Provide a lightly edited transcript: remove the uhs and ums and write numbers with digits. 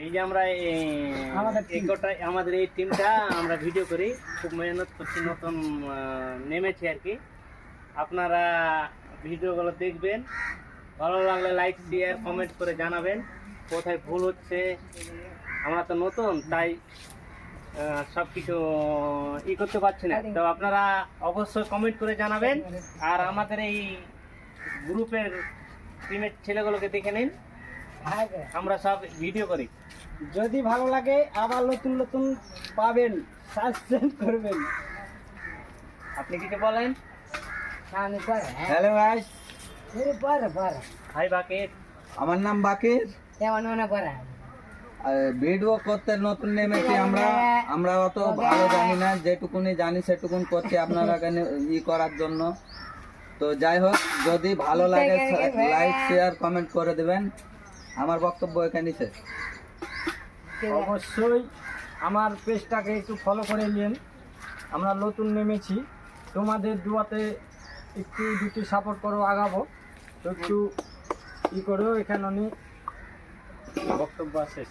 এই যে আমরা আমাদের এই টিমটা আমরা ভিডিও করি, খুব মেহনত করছি, নতুন নেমেছি আর কি। আপনারা ভিডিওগুলো দেখবেন, ভালো লাগলে লাইক শেয়ার কমেন্ট করে জানাবেন কোথায় ভুল হচ্ছে। আমরা তো নতুন, তাই সব কিছু করতে পারছি না, তো আপনারা অবশ্যই কমেন্ট করে জানাবেন। আর আমাদের এই গ্রুপের টিমের ছেলেগুলোকে দেখে নিন, আমরা সব ভিডিও করি। যদি ভালো লাগে আবার নতুন নতুন পাবেন, সাবস্ক্রাইব করবেন। আপনি কিছু বলেন। হ্যালো গাইস, হাই বাকির, আমার নাম বাকির। ভিডিও করতে নতুন নেমেছি আমরা অত ভালো জানি না, যেটুকুনি জানি সেটুকুন করছি আপনারা করার জন্য। তো যাই হোক, যদি ভালো লাগে লাইক শেয়ার কমেন্ট করে দেবেন। আমার বক্তব্য এখানে শেষ। অবশ্যই আমার পেজটাকে একটু ফলো করে নিন, আমরা নতুন নেমেছি, তোমাদের দুয়াতে একটু দুটি সাপোর্ট করো, আগাবো তো একটু করো। এখানে অনেক বক্তব্য শেষ।